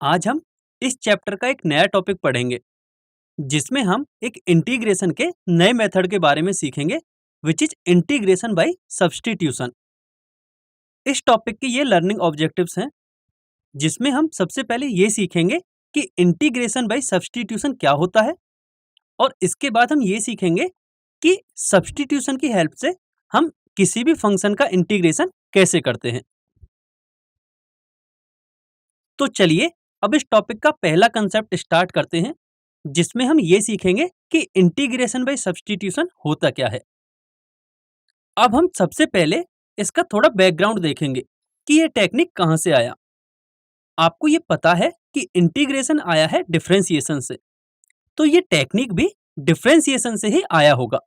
आज हम इस चैप्टर का एक नया टॉपिक पढ़ेंगे जिसमें हम एक इंटीग्रेशन के नए मेथड के बारे में सीखेंगे which is integration by substitution. इस टॉपिक के ये लर्निंग ऑब्जेक्टिव्स हैं जिसमें हम सबसे पहले ये सीखेंगे कि इंटीग्रेशन बाय सब्स्टिट्यूशन क्या होता है और इसके बाद हम ये सीखेंगे कि सब्स्टिट्यूशन की हेल्प से हम किसी भी फंक्शन का इंटीग्रेशन कैसे करते हैं। तो चलिए अब इस टॉपिक का पहला कंसेप्ट स्टार्ट करते हैं जिसमें हम ये सीखेंगे कि इंटीग्रेशन बाय सब्स्टिट्यूशन होता क्या है। अब हम सबसे पहले इसका थोड़ा बैकग्राउंड देखेंगे कि ये टेक्निक कहाँ से आया। आपको ये पता है कि इंटीग्रेशन आया है डिफरेंशिएशन से, तो ये टेक्निक भी डिफरेंशिएशन से ही आया होगा।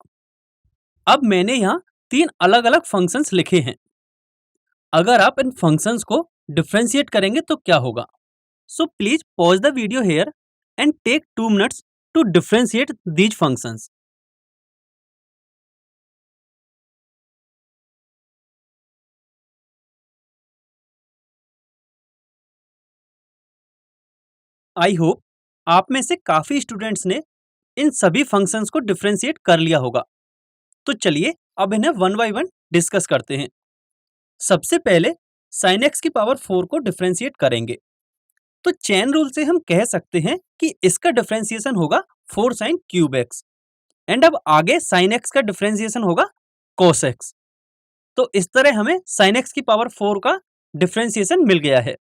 अब मैंने यहाँ तीन अलग अलग फंक्शंस लिखे हैं। अगर आप इन फंक्शंस को डिफरेंशिएट करेंगे तो क्या होगा। So please pause the video hair and take 2 minutes to differentiate these functions. I hope आप में से काफी स्टूडेंट्स ने इन सभी फंक्शंस को डिफरेंशिएट कर लिया होगा। तो चलिए अब इन्हें वन बाय वन डिस्कस करते हैं। सबसे पहले sin x की पावर 4 को डिफरेंशिएट करेंगे। तो चेन रूल से हम कह सकते हैं कि इसका डिफरेंशिएशन होगा 4 sin क्यूब x एंड अब आगे sin x का डिफरेंशिएशन होगा cos x। तो इस तरह हमें sin x की पावर 4 का डिफरेंशिएशन मिल गया है।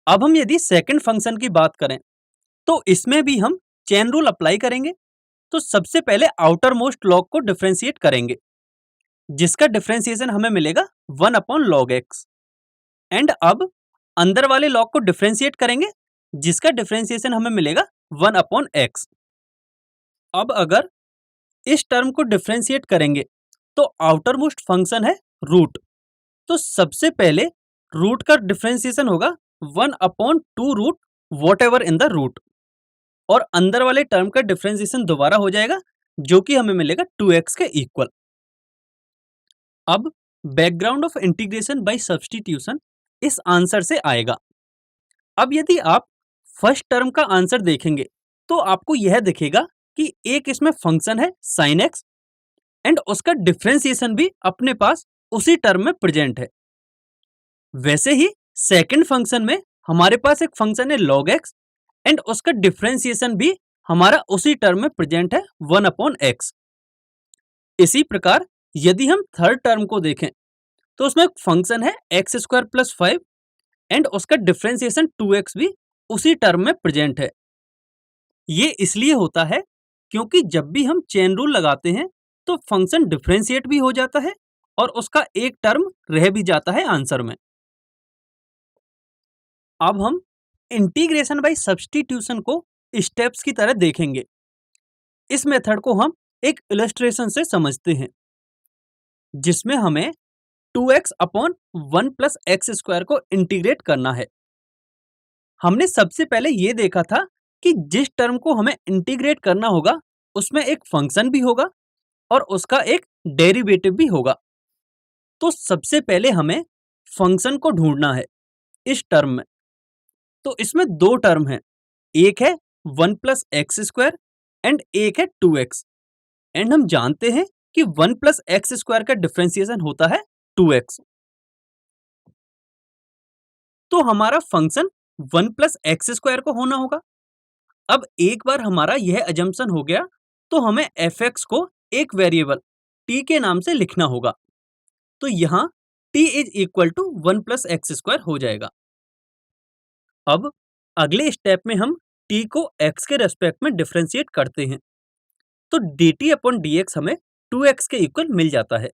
अब हम यदि सेकंड फंक्शन की बात करें तो इसमें भी हम चेन रूल अप्लाई करेंगे। तो सबसे पहले आउटर मोस्ट लॉग को डिफरेंशिएट करेंगे जिसका डिफरेंशिएशन हमें मिलेगा 1 अपॉन लॉग एक्स एंड अब अंदर वाले लॉग को डिफरेंशिएट करेंगे जिसका डिफरेंशिएशन हमें मिलेगा 1 अपॉन एक्स। अब अगर इस टर्म को डिफरेंशिएट करेंगे तो आउटर मोस्ट फंक्शन है रूट। तो सबसे पहले रूट का डिफरेंशिएशन होगा 1 upon 2 root whatever in the root और अंदर वाले टर्म का डिफरेंशिएशन दोबारा हो जाएगा जो कि हमें मिलेगा 2x के इक्वल। अब background of integration by substitution इस आंसर से आएगा। अब यदि आप फर्स्ट टर्म का आंसर देखेंगे तो आपको यह दिखेगा कि एक इसमें फंक्शन है sin x एंड उसका डिफरेंशिएशन भी अपने पास उसी टर्म में प्रेजेंट है। वैसे ही सेकंड फंक्शन में हमारे पास एक फंक्शन है log x एंड उसका डिफरेंशिएशन भी हमारा उसी टर्म में प्रेजेंट है 1 अपॉन x। इसी प्रकार यदि हम थर्ड टर्म को देखें तो उसमें एक फंक्शन है एक्स स्क्वायर प्लस 5 एंड उसका डिफरेंशिएशन 2x भी उसी टर्म में प्रेजेंट है। ये इसलिए होता है क्योंकि जब भी हम चेन रूल लगाते हैं तो फंक्शन डिफरेंशिएट भी हो जाता है और उसका एक टर्म रह भी जाता है आंसर में। अब हम इंटीग्रेशन बाय सब्स्टिट्यूशन को स्टेप्स की तरह देखेंगे। इस मेथड को हम एक इलस्ट्रेशन से समझते हैं जिसमें हमें 2x upon 1 plus x square को इंटीग्रेट करना है। हमने सबसे पहले ये देखा था कि जिस टर्म को हमें इंटीग्रेट करना होगा उसमें एक फंक्शन भी होगा और उसका एक डेरिवेटिव भी होगा। तो सबसे पहले हमें फंक्शन को ढूंढना है इस टर्म में। तो इसमें दो टर्म हैं, एक है 1 प्लस एक्स स्क्वायर एंड एक है 2x एंड हम जानते हैं कि 1 प्लस एक्स स्क्वायर का डिफरेंशिएशन होता है 2x। तो हमारा फंक्शन 1 प्लस एक्स स्क्वायर को होना होगा। अब एक बार हमारा यह अजम्पशन हो गया तो हमें fx को एक वेरिएबल t के नाम से लिखना होगा। तो यहाँ t is equal to 1 plus x square हो जाएगा। अब अगले स्टेप में हम t को x के रेस्पेक्ट में डिफरेंशिएट करते हैं तो dt अपॉन dx हमें 2x के इक्वल मिल जाता है।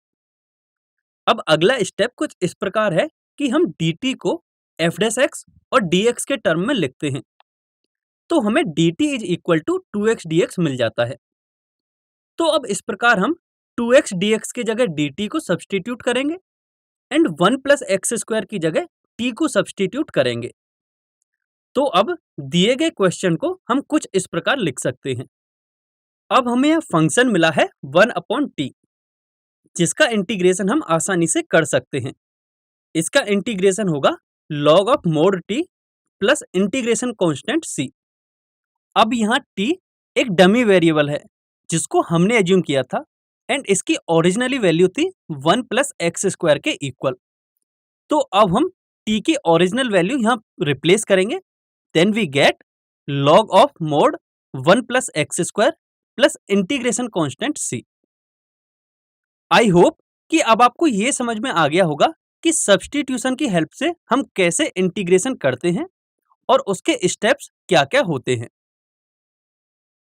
अब अगला स्टेप कुछ इस प्रकार है कि हम dt को f डैश x और dx के टर्म में लिखते हैं तो हमें dt is equal to 2x dx मिल जाता है। तो अब इस प्रकार हम 2x dx की जगह dt को सब्स्टिट्यूट करेंगे एंड 1 प्लस एक्स स्क्वायर की जगह t को सब्स्टिट्यूट करेंगे। तो अब दिए गए क्वेश्चन को हम कुछ इस प्रकार लिख सकते हैं। अब हमें यह फंक्शन मिला है 1 अपॉन टी जिसका इंटीग्रेशन हम आसानी से कर सकते हैं। इसका इंटीग्रेशन होगा log of mode T plus integration constant c। अब यहाँ t एक डमी वेरिएबल है जिसको हमने एज्यूम किया था एंड इसकी ओरिजिनली वैल्यू थी 1 प्लस एक्स स्क्वायर के इक्वल। तो अब हम t की ओरिजिनल वैल्यू यहाँ रिप्लेस करेंगे, then we get log of mod 1 plus x square plus integration constant c। I hope कि अब आपको ये समझ में आ गया होगा कि सब्स्टिट्यूशन की हेल्प से हम कैसे इंटीग्रेशन करते हैं और उसके स्टेप्स क्या-क्या होते हैं।